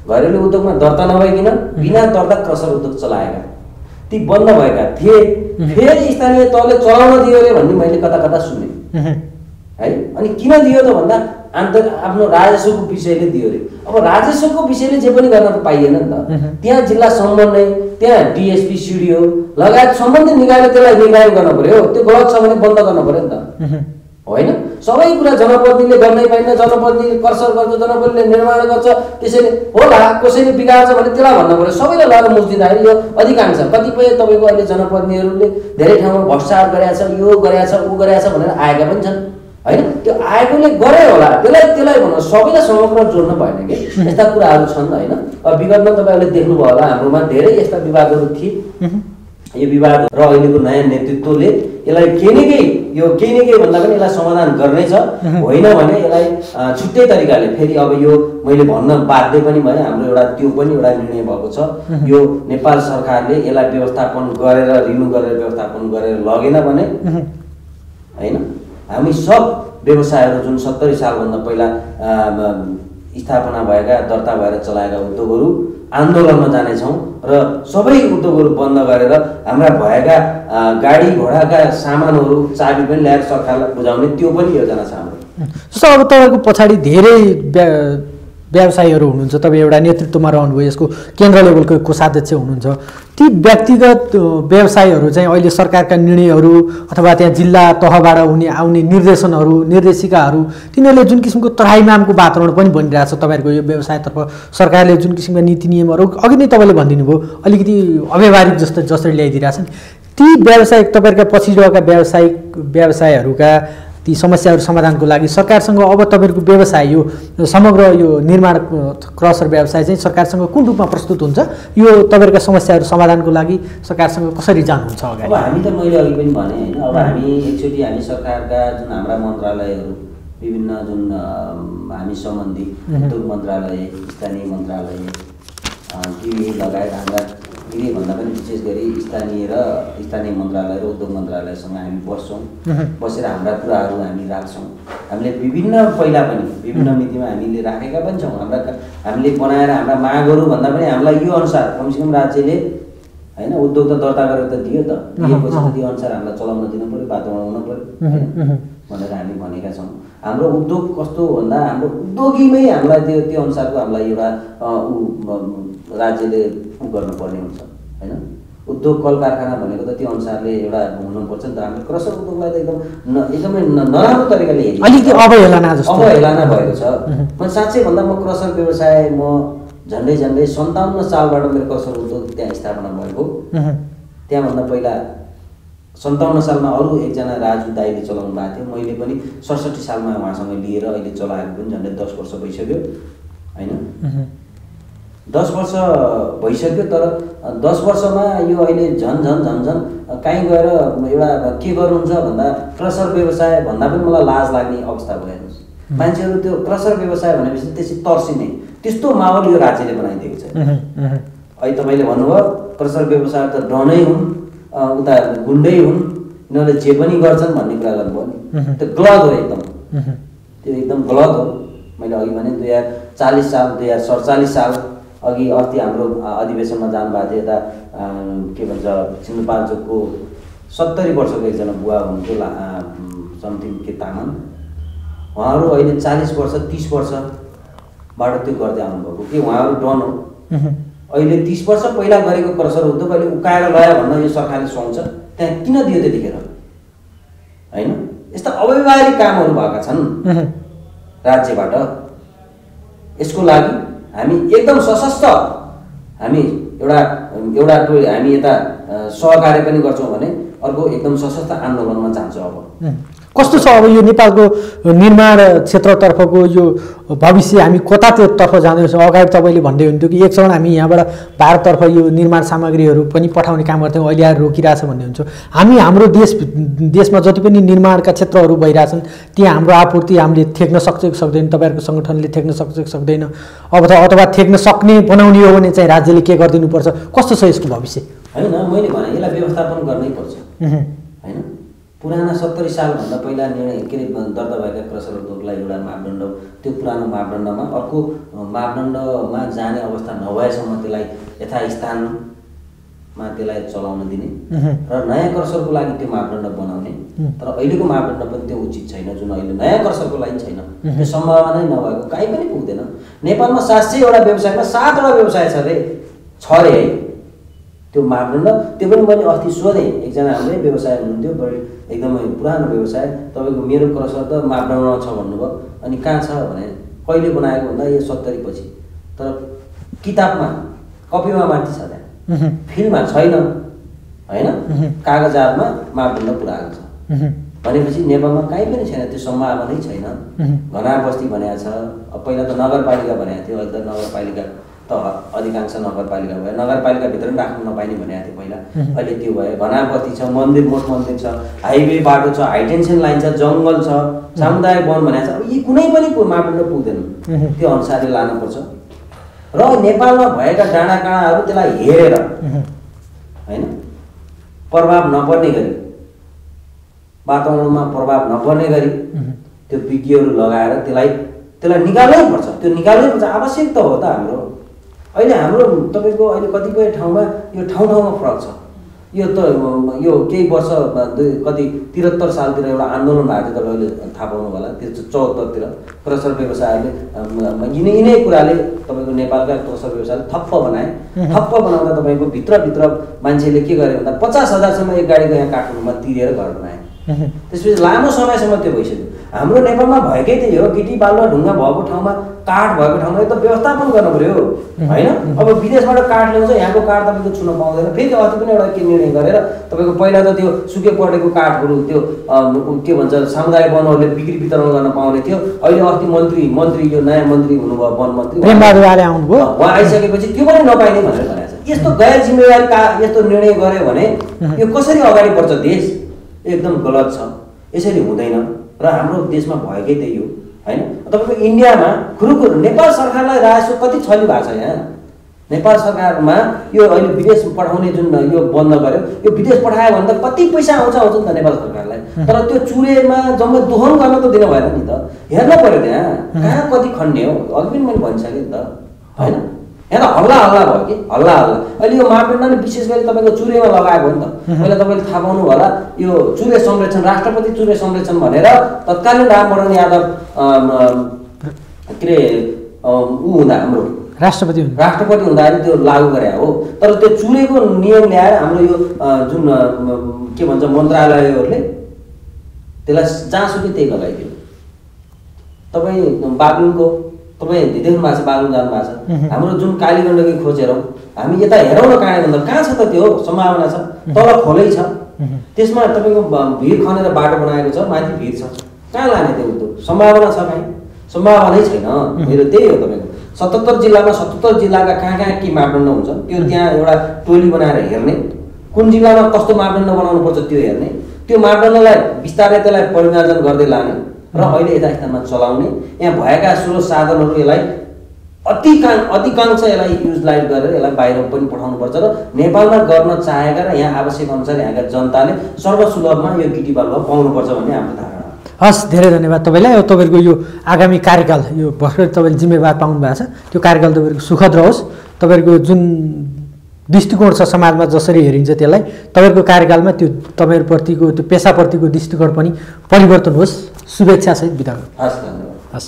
[SPEAKER 1] घरेलु उद्योगमा दर्ता नभइकन बिना दर्ता क्रसर उद्योग चलाएका ती बन्द भएका थिए। फेरि स्थानीय तहले चलाउन दियो अरे भन्ने मैले कता कता सुने है। अनि किन दियो त भन्दा आफ्नो राजस्वको विषयले दियो अरे। अब राजस्वको विषयले जे पनि गर्न त पाइएन नि त। त्यहाँ जिल्ला समन्वय, त्यहाँ डिएसपी सिडिओ लगायत सम्बन्धित निकायले त्यसलाई निर्णय गर्न पर्यो। त्यो गलत छ भने बन्द गर्न पर्यो नि त होइन। सबै कुरा जनप्रतिनिधिले गर्नै पाइन्न। जनप्रतिनिधिले क्रसर गर्छ, जनप्रतिनिधिले निर्माण गर्छ, त्यसैले होला कसैले बिगार्छ भने त्यसलाई भन्नु पर्यो। सबैलाई लगेर मुख दिँदाखेरि यो अधिकांश कतिपय तपाईँको अहिले जनप्रतिनिधिहरूले धेरै ठाउँमा भ्रष्टाचार गरेका छ, यो गरेका छ ऊ गरेका छ भनेर आएका पनि छन् होइन त्यो आएकोले गरे होला त्यसलाई भन्नु सबैलाई समग्र जोड्न भएन कि यस्ता कुराहरू छन् होइन विगतमा तपाईँहरूले देख्नुभयो होला हाम्रोमा धेरै यस्ता विवादहरू थिए यो विवाद र अहिलेको नयाँ नेतृत्वले यसलाई केही न केही भन्दा पनि यसलाई समाधान गर्नेछ होइन भने यसलाई छुट्टै तरिकाले फेरि अब यो मैले भन्न बाध्य पनि भएँ हाम्रो एउटा त्यो पनि एउटा निर्णय भएको छ यो नेपाल सरकारले यसलाई व्यवस्थापन गरेर रिन्यू गरेर व्यवस्थापन गरेर लगेन भने होइन हामी सब व्यवसायहरू जुन 70 सालभन्दा पहिला स्थापना भएका दर्ता भएर चलाएका उद्योगहरू आन्दोलनमा जानेछौँ र सबै उद्योगहरू बन्द गरेर हाम्रा भएका गाडी घोडाका सामानहरू चाबी पनि ल्याएर सरकारलाई बुझाउने त्यो पनि योजना छ हाम्रो।
[SPEAKER 2] जस्तो अब तपाईँको पछाडि धेरै व्यवसायीहरू हुनुहुन्छ, तपाईँ एउटा नेतृत्वमा रहनुभयो, यसको केन्द्र लेभलको कोषाध्यक्ष हुनुहुन्छ। ती व्यक्तिगत व्यवसायीहरू चाहिँ अहिले सरकारका निर्णयहरू अथवा त्यहाँ जिल्ला तहबाट आउने निर्देशनहरू निर्देशिकाहरू तिनीहरूले जुन किसिमको त्राहिमामको वातावरण पनि बनिरहेछ तपाईँहरूको यो व्यवसायतर्फ सरकारले जुन किसिमका नीति नियमहरू अघि नै तपाईँले भनिदिनु भयो अलिकति अव्यवहारिक जसरी ल्याइदिइरहेछन् ती व्यवसायिक तपाईँहरूका पछि रहेका व्यवसायहरूका ती समस्याहरू समाधानको लागि सरकारसँग अब तपाईँहरूको व्यवसाय यो समग्र यो निर्माण क्रसर व्यवसाय चाहिँ सरकारसँग कुन रूपमा प्रस्तुत हुन्छ, यो तपाईँहरूका समस्याहरू समाधानको लागि सरकारसँग कसरी जानुहुन्छ अगाडि?
[SPEAKER 1] अब हामी त मैले अघि पनि भने होइन अब हामी एकचोटि हामी सरकारका जुन हाम्रा मन्त्रालयहरू विभिन्न जुन हामी सम्बन्धी उद्योग मन्त्रालय स्थानीय मन्त्रालय ती लगायत हाम्रा भन्दा पनि विशेष गरी स्थानीय मन्त्रालय र उद्योग मन्त्रालयसँग हामी बस्छौँ बसेर हाम्रा कुराहरू हामी राख्छौँ। हामीले पहिला पनि विभिन्न मितिमा हामीले राखेका पनि छौँ हामीले बनाएर हाम्रा मागहरू भन्दा पनि हामीलाई यो अनुसार कमसेकम राज्यले होइन उद्योग त दर्ता गरेर त दियो त दिएपछि त त्यो अनुसार हामीलाई चलाउन दिनु पऱ्यो वातावरण हुनु पऱ्यो भनेर हामी भनेका छौँ। हाम्रो उद्योग कस्तो भन्दा हाम्रो उद्योगीमै हामीलाई त्यो अनुसारको हामीलाई एउटा राज्यले गर्नुपर्ने हुन्छ होइन उद्योग कल कारखाना भनेको त त्यो अनुसारले एउटा हुनुपर्छ नि त। हाम्रो क्रसर उद्योगलाई त एकदमै नराम्रो तरिकाले
[SPEAKER 2] अलिकति
[SPEAKER 1] अवहेलना भएको छ। म साँच्चै भन्दा म क्रसर व्यवसाय म झन्डै 57 सालबाट मेरो क्रसर उद्योग त्यहाँ स्थापना भएको। त्यहाँभन्दा पहिला 57 सालमा अरू एकजना राजु दाइले चलाउनु भएको थियो, मैले पनि 67 सालमा उहाँसँग लिएर अहिले चलाएको पनि झन्डै 10 वर्ष भइसक्यो होइन 10 वर्ष भइसक्यो। तर 10 वर्षमा यो अहिले झन् कहीँ गएर एउटा के गर्नुहुन्छ भन्दा क्रसर व्यवसाय भन्दा पनि मलाई लाज लाग्ने अवस्था भयो हेर्नुहोस्। मान्छेहरू त्यो क्रसर व्यवसाय भनेपछि त्यसै तर्सिने त्यस्तो माहौल यो राज्यले बनाइदिएको छ। अहिले तपाईँले भन्नुभयो क्रसर व्यवसाय त डनै हुन् उता गुन्डै हुन् यिनीहरूले जे पनि गर्छन् भन्ने कुरा गर्नुभयो नि, त्यो गलत हो एकदम, त्यो एकदम गलत हो। मैले अघि भने 2040 साल 2047 साल अघि अस्ति हाम्रो अधिवेशनमा जानुभएको थियो यता के भन्छ सिन्धुपाल्चोकको 70 वर्षको एकजना बुवा हुनुहुन्थ्यो समथिङ के तामाङ, उहाँहरू अहिले 40 वर्ष 30 वर्षबाट त्यो गर्दै आउनुभएको कि उहाँहरू डन हो। अहिले 30 वर्ष पहिला गरेको क्रसर उद्योग अहिले उकाएर लयो भन्न यो सरकारले सुहाउँछ, त्यहाँ किन दियो त्यतिखेर होइन? यस्ता अव्यवहारिक कामहरू भएका छन् राज्यबाट। यसको लागि हामी एकदम सशक्त हामी एउटा हामी यता सहकार्य पनि गर्छौँ भने अर्को एकदम सशक्त आन्दोलनमा जान्छ। अब
[SPEAKER 2] कस्तो छ अब यो नेपालको निर्माण क्षेत्रतर्फको यो भविष्य हामी कतातर्फ जाँदैछौँ? अगाडि तपाईँले भन्दै हुन्थ्यो कि एक चरण हामी यहाँबाट भारततर्फ यो निर्माण सामग्रीहरू पनि पठाउने काम गर्थ्यौँ, अहिले आएर रोकिरहेछ भन्ने हुन्छ। हामी हाम्रो देशमा जति पनि निर्माणका क्षेत्रहरू भइरहेछन् त्यहाँ हाम्रो आपूर्ति हामीले थेक्न सक्छ कि सक्दैन, तपाईँहरूको सङ्गठनले थेक्न सक्छ कि सक्दैन, अथवा थेक्न सक्ने बनाउने हो भने चाहिँ राज्यले के गरिदिनुपर्छ, कस्तो छ यसको भविष्य?
[SPEAKER 1] होइन मैले भने यसलाई व्यवस्थापन गर्नै पर्छ होइन। पुराना 70 सालभन्दा पहिला के अरे दर्ता भएका क्रसर उद्योगलाई एउटा मापदण्ड त्यो पुरानो मापदण्डमा अर्को मापदण्डमा जाने अवस्था नभएसम्म त्यसलाई यथास्थानमा त्यसलाई चलाउन दिने र नयाँ क्रसरको लागि त्यो मापदण्ड बनाउने। तर अहिलेको मापदण्ड पनि त्यो उचित छैन, जुन अहिले नयाँ क्रसरको लागि छैन, त्यो सम्भावना नै नभएको कहीँ पनि पुग्दैन। नेपालमा 700 वटा व्यवसायमा 7 वटा व्यवसाय छ अरे है त्यो मापदण्ड। त्यो पनि मैले अस्ति सोधेँ, एकजना हाम्रै व्यवसाय हुनुहुन्थ्यो बढी एकदमै पुरानो व्यवसाय, तपाईँको मेरो क्रसर त मापदण्डमा छ भन्नुभयो। अनि कहाँ छ भने कहिले बनाएको भन्दा यो 70 पछि, तर किताबमा कपीमा माथि छ, त्यहाँ फिल्डमा छैन होइन, कागजातमा मापदण्ड पुऱ्याएको छ। भनेपछि नेपालमा कहीँ पनि छैन, त्यो सम्भावनै छैन। घना बस्ती भनेको छ, अब पहिला त नगरपालिका भनेको थियो, अहिले त नगरपालिका त अधिकांश नगरपालिका भयो, नगरपालिकाभित्र पनि राख्नु नपाइने भनेको थियो पहिला, अहिले त्यो भयो। घना बस्ती छ, मन्दिर मठ मन्दिर छ, हाइवे बाटो छ, हाइटेन्सन लाइन छ, जङ्गल छ, सामुदायिक वन भनेको छ। अब यी कुनै पनि मापदण्ड पुग्दैन, त्यो अनुसारले लानुपर्छ। र नेपालमा भएका डाँडाकाँडाहरू त्यसलाई हेरेर होइन, प्रभाव नपर्ने गरी, वातावरणमा प्रभाव नपर्ने गरी त्यो विज्ञहरू लगाएर त्यसलाई निकाल्नै पर्छ। त्यो निकाल्नै पर्छ, आवश्यक त हो त हाम्रो। अहिले हाम्रो तपाईँको अहिले कतिपय ठाउँमा यो ठाउँमा फरक छ। यो त यो केही वर्ष कति 73 सालतिर एउटा आन्दोलन भएको थियो, तपाईँले थाहा पाउनु होला, 74तिर क्रसर व्यवसायहरूले यिनै कुराले तपाईँको नेपालका क्रसर व्यवसायले थप्प बनाए। थप्प बनाउँदा तपाईँको भित्रभित्र मान्छेले के गर्यो भन्दा 50,000सम्म एक गाडीको यहाँ काठमाडौँमा तिरेर घर बनाए। त्यसपछि लामो समयसम्म त्यो भइसक्यो। हाम्रो नेपालमा भएकै त्यही हो, गिटी बालुवा ढुङ्गा भएको ठाउँमा, काठ भएको ठाउँमा यो त व्यवस्थापन गर्नु पर्यो होइन। अब विदेशबाट काठ ल्याउँछ, यहाँको काठ तपाईँको छुन पाउँदैन। फेरि अस्ति पनि एउटा के निर्णय गरेर तपाईँको पहिला त त्यो सुके परेको काठहरू त्यो के भन्छ सामुदायिक वनहरूले बिक्री वितरण गर्न पाउने थियो। अहिले अस्ति मन्त्री यो नयाँ मन्त्री हुनुभयो, वन मन्त्री उहाँ आइसकेपछि त्यो पनि नपाइने भनेर भनेको छ। यस्तो गैर जिम्मेवारी यस्तो निर्णय गर्यो भने यो कसरी अगाडि बढ्छ देश? एकदम गलत छ, यसरी हुँदैन। र हाम्रो देशमा भएकै त्यही हो होइन। तपाईँको इन्डियामा खुरुखुरु नेपाल सरकारलाई राजस्व कति छली भएको छ यहाँ। नेपाल सरकारमा यो अहिले विदेश पठाउने जुन यो बन्द गर्यो, यो विदेश पठायो भने त कति पैसा आउँछ नि त नेपाल सरकारलाई। तर त्यो चुरेमा जम्मै दोहन गर्न त दिनु भएन नि त, हेर्न पर्यो त्यहाँ कहाँ कति खन्ने हो। अघि पनि मैले भनिसकेँ नि त होइन। यहाँ त हल्ला भयो कि हल्ला। अहिले यो मापदण्ड नै विशेष गरी तपाईँको चुरेमा लगाएको हो नि त। पहिला तपाईँले थाहा पाउनु होला, यो चुरे संरक्षण, राष्ट्रपति चुरे संरक्षण भनेर तत्कालीन रामवरण यादव के अरे ऊ हुँदा हाम्रो राष्ट्रपति हुँदाखेरि त्यो लागू गरे हो। तर त्यो चुरेको नियम ल्याएर हाम्रो यो जुन के भन्छ मन्त्रालयहरूले त्यसलाई जहाँसुकै त्यही लगाइदियो। तपाईँ बागलुङको तपाईँ देख्नु भएको छ, बागलुङ जानु भएको छ, हाम्रो जुन कालीगण्डकी खोज हेरौँ, हामी यता हेरौँ न कहाँ भन्दा कहाँ छ त त्यो सम्भावना छ, तल खोलै छ, त्यसमा तपाईँको भिर खनेर बाटो बनाएको छ, माथि भिर छ, कहाँ लाने त्यो उद्योग? सम्भावना छ कहीँ? सम्भावनै छैन। मेरो त्यही हो तपाईँको 77 जिल्लामा 77 जिल्लाका कहाँ के मापदण्ड हुन्छ त्यो त्यहाँ एउटा टोली बनाएर हेर्ने, कुन जिल्लामा कस्तो मापदण्ड बनाउनुपर्छ त्यो हेर्ने, त्यो मापदण्डलाई बिस्तारै त्यसलाई परिमार्जन गर्दै लाने र अहिले यथास्थानमा चलाउने। यहाँ भएका स्रोत साधनहरू यसलाई अधिकांश यसलाई युजलाइज गरेर यसलाई बाहिर पनि पठाउनुपर्छ र नेपालमा गर्न चाहेका र यहाँ आवश्यक अनुसार यहाँका जनताले सर्वसुलभमा यो गिटी बालुवा पाउनुपर्छ भन्ने हाम्रो धारणा।
[SPEAKER 2] हस्, धेरै धन्यवाद तपाईँलाई। अब तपाईँको यो आगामी कार्यकाल, यो भर्खर तपाईँले जिम्मेवार पाउनु भएको छ, त्यो कार्यकाल तपाईँको सुखद रहोस्। तपाईँहरूको जुन दृष्टिकोण छ समाजमा जसरी हेरिन्छ त्यसलाई, तपाईँहरूको कार्यकालमा त्यो तपाईँहरूप्रतिको त्यो पेसाप्रतिको दृष्टिकोण पनि परिवर्तन होस्। शुभेच्छा सहित बिदा गर्छु।
[SPEAKER 1] हस्, धन्यवाद।
[SPEAKER 2] हस्।